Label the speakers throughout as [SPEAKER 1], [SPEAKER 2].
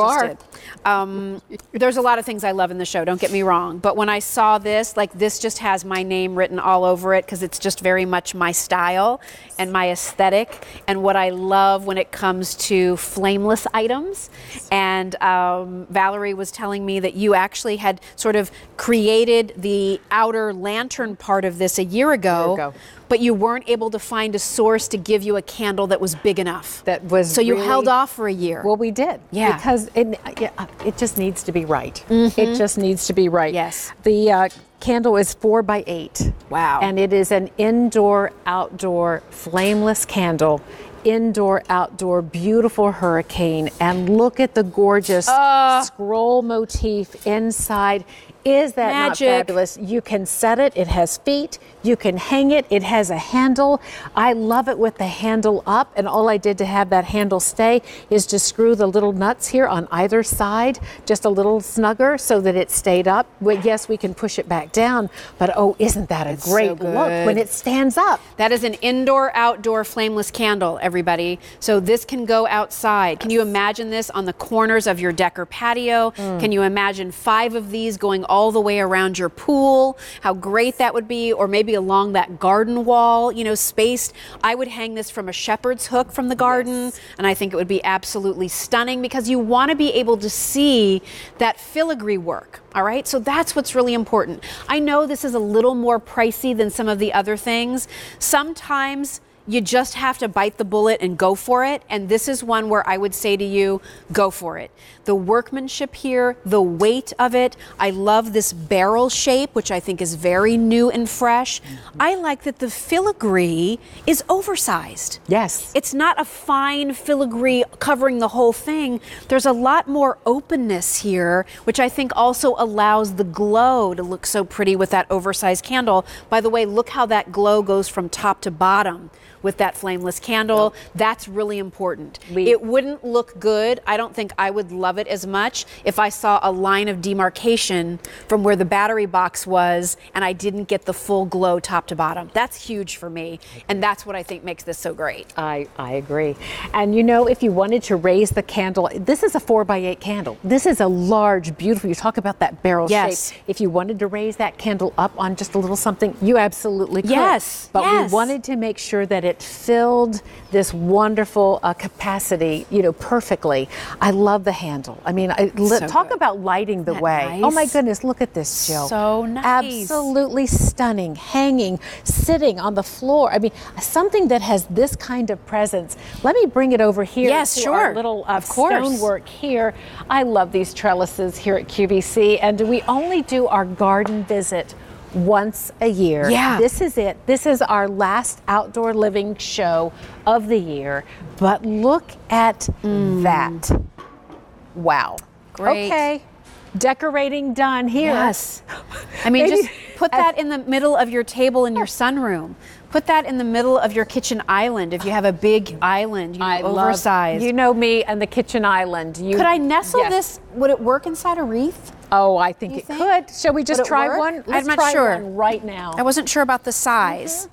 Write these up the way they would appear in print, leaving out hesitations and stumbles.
[SPEAKER 1] are.
[SPEAKER 2] There's a lot of things I love in the show, don't get me wrong. But when I saw this, like this just has my name written all over it because it's just very much my style and my aesthetic and what I love when it comes to flameless items. And Valerie was telling me that you actually had sort of created the outer lantern part of this a year ago. But you weren't able to find a source to give you a candle that was big enough. So you held off for a year.
[SPEAKER 1] Well, we did. Yeah. Because it just needs to be right. It just needs to be right.
[SPEAKER 2] Yes.
[SPEAKER 1] The candle is 4 by 8.
[SPEAKER 2] Wow.
[SPEAKER 1] And it is an indoor-outdoor flameless candle. Indoor-outdoor beautiful hurricane. And look at the gorgeous scroll motif inside. Is that
[SPEAKER 2] magic.
[SPEAKER 1] Not fabulous? You can set it. It has feet. You can hang it. It has a handle. I love it with the handle up. And all I did to have that handle stay is to screw the little nuts here on either side, just a little snugger so that it stayed up. Well, yes, we can push it back down, but oh, isn't that a great look when it stands up?
[SPEAKER 2] That is an indoor-outdoor flameless candle, everybody. So this can go outside. Can you imagine this on the corners of your deck or patio? Can you imagine 5 of these going all the way around your pool? How great that would be. Or maybe along that garden wall, you know, spaced. I would hang this from a shepherd's hook from the garden, and I think it would be absolutely stunning because you want to be able to see that filigree work. All right, so that's what's really important. I know this is a little more pricey than some of the other things. Sometimes you just have to bite the bullet and go for it. And this is one where I would say to you, go for it. The workmanship here, the weight of it. I love this barrel shape, which I think is very new and fresh. I like that the filigree is oversized.
[SPEAKER 1] Yes.
[SPEAKER 2] It's not a fine filigree covering the whole thing. There's a lot more openness here, which I think also allows the glow to look so pretty with that oversized candle. By the way, look how that glow goes from top to bottom with that flameless candle. That's really important. It wouldn't look good. I don't think I would love it as much if I saw a line of demarcation from where the battery box was and I didn't get the full glow top to bottom. That's huge for me, and that's what I think makes this so great.
[SPEAKER 1] I agree. And you know, if you wanted to raise the candle, this is a 4 by 8 candle. This is a large, beautiful, you talk about that barrel shape. If you wanted to raise that candle up on just a little something, you absolutely could. But we wanted to make sure that it filled this wonderful capacity, you know, perfectly. I love the handle. I mean, talk about lighting the way.
[SPEAKER 2] Nice?
[SPEAKER 1] Oh my goodness, look at this, Jill.
[SPEAKER 2] So nice.
[SPEAKER 1] Absolutely stunning. Hanging, sitting on the floor. I mean, something that has this kind of presence. Let me bring it over here to our little stonework here. I love these trellises here at QVC, and we only do our garden visit once a year. This is it. This is our last outdoor living show of the year. But look at that. Wow.
[SPEAKER 2] Great.
[SPEAKER 1] Okay. Decorating done here.
[SPEAKER 2] Yes. I mean, just put that in the middle of your table in your sunroom. Put that in the middle of your kitchen island if you have a big island, you know, oversized.
[SPEAKER 1] You know me and the kitchen island.
[SPEAKER 2] Could I nestle this? Would it work inside a wreath?
[SPEAKER 1] Oh, I think it could. Shall we just try one?
[SPEAKER 2] I'm not sure.
[SPEAKER 1] One right now.
[SPEAKER 2] I wasn't sure about the size.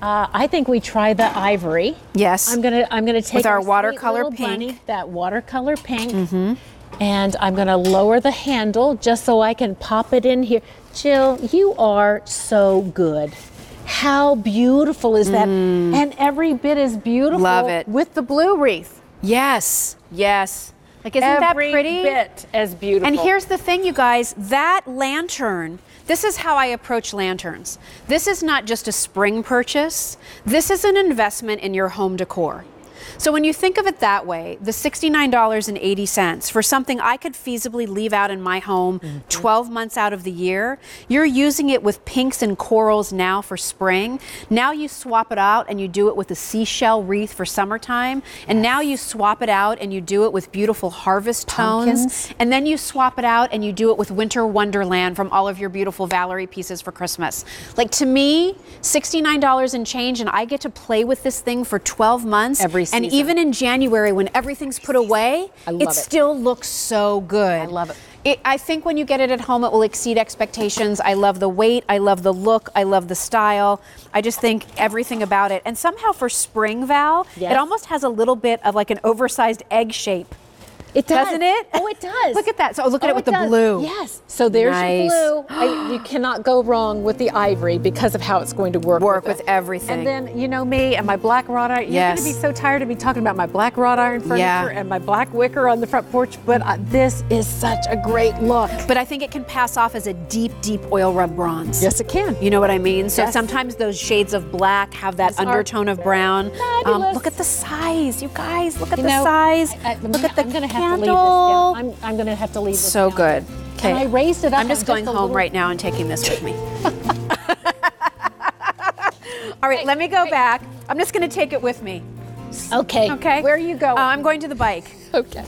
[SPEAKER 1] I think we try the ivory.
[SPEAKER 2] Yes.
[SPEAKER 1] I'm gonna take
[SPEAKER 2] with our watercolor pink.
[SPEAKER 1] Bunny, that watercolor pink. And I'm gonna lower the handle just so I can pop it in here. Jill, you are so good. How beautiful is that? And every bit is beautiful.
[SPEAKER 2] Love it.
[SPEAKER 1] With the blue wreath.
[SPEAKER 2] Yes. Yes. Like, isn't that pretty?
[SPEAKER 1] Every bit as beautiful.
[SPEAKER 2] And here's the thing, you guys, that lantern, this is how I approach lanterns. This is not just a spring purchase. This is an investment in your home decor. So when you think of it that way, the $69.80 for something I could feasibly leave out in my home 12 months out of the year, you're using it with pinks and corals now for spring. Now you swap it out and you do it with a seashell wreath for summertime. And now you swap it out and you do it with beautiful harvest tones. And then you swap it out and you do it with winter wonderland from all of your beautiful Valerie pieces for Christmas. Like, to me, $69 and change, and I get to play with this thing for 12 months.
[SPEAKER 1] Every season.
[SPEAKER 2] And even in January, when everything's put away, it still looks so good.
[SPEAKER 1] I love it.
[SPEAKER 2] I think when you get it at home, it will exceed expectations. I love the weight. I love the look. I love the style. I just think everything about it. And somehow for spring, Val, it almost has a little bit of like an oversized egg shape.
[SPEAKER 1] It does.
[SPEAKER 2] Doesn't it?
[SPEAKER 1] Oh, it does.
[SPEAKER 2] Look at that. So look at it with the blue.
[SPEAKER 1] Yes. So there's your blue. You cannot go wrong with the ivory because of how it's going to work
[SPEAKER 2] with everything.
[SPEAKER 1] And then, you know me and my black wrought iron. You're going to be so tired of me talking about my black wrought iron furniture and my black wicker on the front porch, but this is such a great look.
[SPEAKER 2] But I think it can pass off as a deep, deep oil rub bronze.
[SPEAKER 1] Yes, it can.
[SPEAKER 2] You know what I mean? So sometimes those shades of black have that undertone of brown. Look at the size, you guys. Look at the size. Look at the candle.
[SPEAKER 1] I'm going to have to leave this
[SPEAKER 2] so good. Okay.
[SPEAKER 1] And I raised it up.
[SPEAKER 2] I'm just going home right now and taking this with me. All right, let me go back. I'm just going to take it with me.
[SPEAKER 1] Okay.
[SPEAKER 2] Okay.
[SPEAKER 1] Where are you going?
[SPEAKER 2] I'm going to the bike.
[SPEAKER 1] Okay.